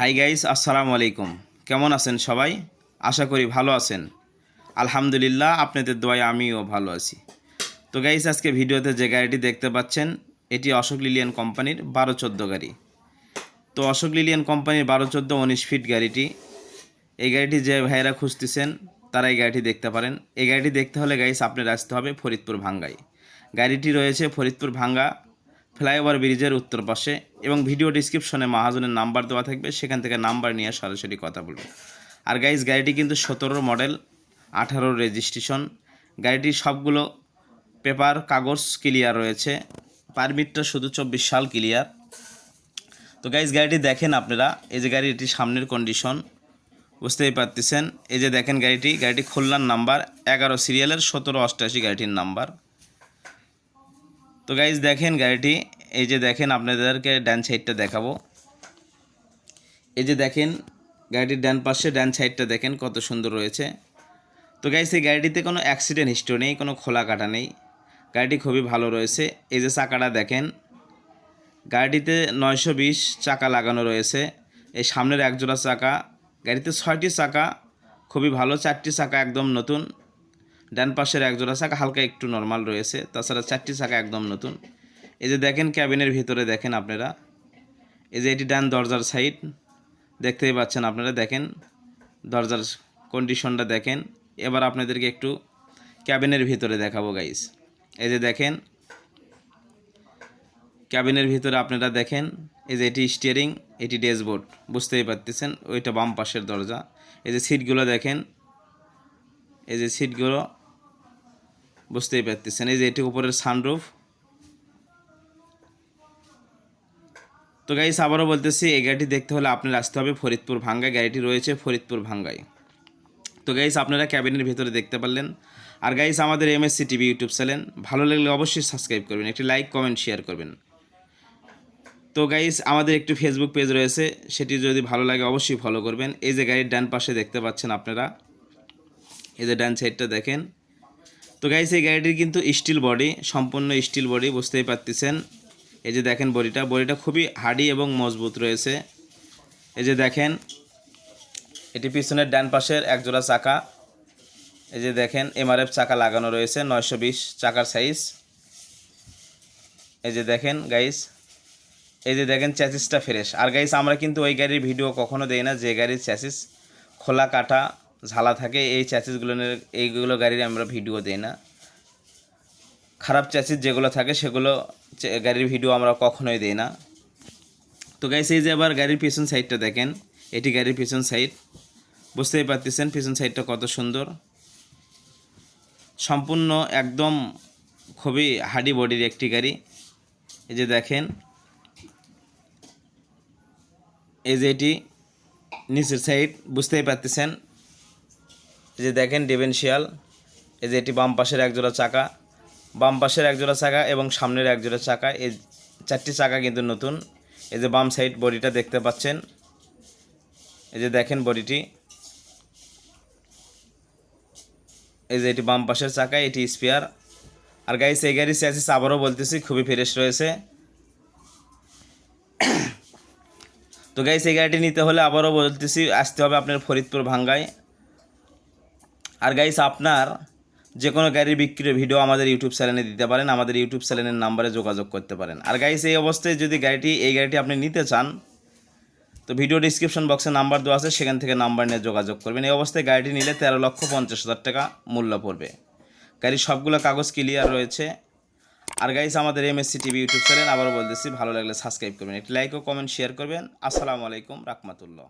Hi guys, আসসালামু আলাইকুম। কেমন আছেন সবাই? আশা করি ভালো আছেন। আলহামদুলিল্লাহ, আপনাদের দোয়ায় আমিও ভালো আছি। তো গাইস, আজকে ভিডিওতে যে গাড়িটি দেখতে পাচ্ছেন এটি অশোক লিলিয়ান কোম্পানির 12-14 গাড়ি। তো অশোক লিলিয়ান কোম্পানির 12-14-19 ফিট গাড়িটি, এই গাড়িটি যে ভাইয়েরা খুঁজতেছেন তারা এই গাড়িটি দেখতে পারেন। এই গাড়িটি দেখতে হলে গাইস আপনার আসতে হবে ফরিদপুর ভাঙ্গায়। গাড়িটি রয়েছে ফরিদপুর ভাঙ্গা ফ্লাইওভার ব্রিজের উত্তর পাশে, এবং ভিডিও ডিসক্রিপশনে মহাজনের নাম্বার দেওয়া থাকবে, সেখান থেকে নাম্বার নিয়ে সরাসরি কথা বলবে। আর গাইস, গাড়িটি কিন্তু 17 মডেল, 18 রেজিস্ট্রেশন। গাড়িটির সবগুলো পেপার কাগজ ক্লিয়ার রয়েছে, পারমিটটা শুধু 24 সাল ক্লিয়ার। তো গাইস, গাড়িটি দেখেন আপনারা, এই যে গাড়িটি সামনের কন্ডিশন বুঝতেই পারতেছেন। এই যে দেখেন গাড়িটি খুলনার নাম্বার 11 সিরিয়ালের 1788 গাড়িটির নাম্বার। তো গাইস দেখেন গাড়িটি, এই যে দেখেন আপনাদেরকে ডান সাইডটা দেখাবো। এই যে দেখেন গাড়িটির ডান পাশে ডান সাইডটা দেখেন কত সুন্দর রয়েছে। তো গাইস, এই গাড়িটিতে কোনো অ্যাক্সিডেন্ট হিস্ট্রি নেই, কোনো খোলা কাটা নেই, গাড়িটি খুবই ভালো রয়েছে। এই যে চাকাটা দেখেন, গাড়িটিতে 920 চাকা লাগানো রয়েছে। এই সামনের একজোড়া চাকা, গাড়িতে 6টি চাকা খুবই ভালো, 4টি চাকা একদম নতুন। ডান পাশের একজোড়া চাকা হালকা একটু নর্মাল রয়েছে, তাছাড়া 4টি চাকা একদম নতুন। এই যে দেখেন ক্যাবিনের ভিতরে দেখেন আপনারা, এই যে এটি ডান দরজার সাইড দেখতেই পাচ্ছেন আপনারা, দেখেন দরজার কন্ডিশনটা দেখেন। এবার আপনাদেরকে একটু ক্যাবিনের ভিতরে দেখাবো গাইস। এই যে দেখেন ক্যাবিনের ভিতরে আপনারা দেখেন, এই যে এটি স্টিয়ারিং, এটি ড্যাশবোর্ড বুঝতেই পারতেছেন, ওইটা বাম পাশের দরজা। এই যে সিটগুলো দেখেন, এই যে সিটগুলো বুঝতেই পারতেছেন। এই যে এটি উপরের সানরুফ। তো গাইস, আবারও বলতেছি, এই গাড়িটি দেখতে হলে আপনার আসতে হবে ফরিদপুর ভাঙ্গায়। গাড়িটি রয়েছে ফরিদপুর ভাঙ্গায়। তো গাইস, আপনারা ক্যাবিনের ভিতরে দেখতে পারলেন। আর গাইস, আমাদের MHC টিভি ইউটিউব চ্যানেল ভালো লাগলে অবশ্যই সাবস্ক্রাইব করবেন, একটি লাইক কমেন্ট শেয়ার করবেন। তো গাইস, আমাদের একটি ফেসবুক পেজ রয়েছে, সেটি যদি ভালো লাগে অবশ্যই ফলো করবেন। এই যে গাড়ির ডান পাশে দেখতে পাচ্ছেন আপনারা, এই যে ডান সাইডটা দেখেন। তো গাইস, এই গাড়িটির কিন্তু স্টিল বডি, সম্পূর্ণ স্টিল বডি বুঝতেই পারতেছেন। এই যে দেখেন বডিটা খুবই হার্ডি এবং মজবুত রয়েছে। এই যে দেখেন এটি পিছনের ডান পাশের একজোড়া চাকা, এই যে দেখেন MRF চাকা লাগানো রয়েছে, 920 চাকার সাইজ। এই যে দেখেন গাইস, এই যে দেখেন চ্যাসিসটা ফ্রেশ। আর গাইস, আমরা কিন্তু ওই গাড়ির ভিডিও কখনো দেই না যে গাড়ির চ্যাসিস খোলা কাটা ঝালা থাকে, এই এইগুলো গাড়ির আমরা ভিডিও দেই না। খারাপ চ্যাসিস যেগুলো থাকে সেগুলো গাড়ির ভিডিও আমরা কখনোই দিই না। তো গাইস, এই যে আবার গাড়ির পিছন সাইডটা দেখেন, এটি গাড়ির পিছন সাইড বুঝতেই পারতেছেন, পিছন সাইডটা কত সুন্দর, সম্পূর্ণ একদম খুবই হার্ডি বডির একটি গাড়ি। এই যে দেখেন, এই যে এটি নিচের সাইড বুঝতেই পারতেছেন। এই যে দেখেন ডিফারেন্সিয়াল, এই যে এটি বাম পাশের একজোড়া চাকা, এবং সামনের একজোড়া চাকা, এই 4টি চাকা কিন্তু নতুন। এই যে বাম সাইড বডিটা দেখতে পাচ্ছেন, এই যে দেখেন বডিটি, এই যে এটি বাম পাশের চাকা, এটি স্পেয়ার। আর গাইস, এই গাড়ির চ্যাসিস আবারও বলতেছি খুবই ফ্রেশ রয়েছে। তো গাইস, এই গাড়িটি নিতে হলে আবারও বলতেছি আসতে হবে আপনার ফরিদপুর ভাঙ্গায়। আর গাইস, আপনার যে কোনো গাড়ির বিক্রির ভিডিও আমাদের ইউটিউব চ্যানেলে দিতে পারেন, আমাদের ইউটিউব চ্যানেলের নাম্বারে যোগাযোগ করতে পারেন। আর গাইস, এই অবস্থায় যদি এই গাড়িটি আপনি নিতে চান, তো ভিডিও ডিসক্রিপশন বক্সে নাম্বার দেওয়া আছে, সেখান থেকে নাম্বার নিয়ে যোগাযোগ করবেন। এই অবস্থায় গাড়িটি নিলে 13,50,000 টাকা মূল্য পড়বে। গাড়ির সবগুলো কাগজ ক্লিয়ার রয়েছে। আর গাইস, আমাদের MHC টিভি ইউটিউব চ্যানেল আবারও বলতেছি, ভালো লাগলে সাবস্ক্রাইব করবেন, একটি লাইক ও কমেন্ট শেয়ার করবেন। আসসালামু আলাইকুম রাহমাতুল্লাহ।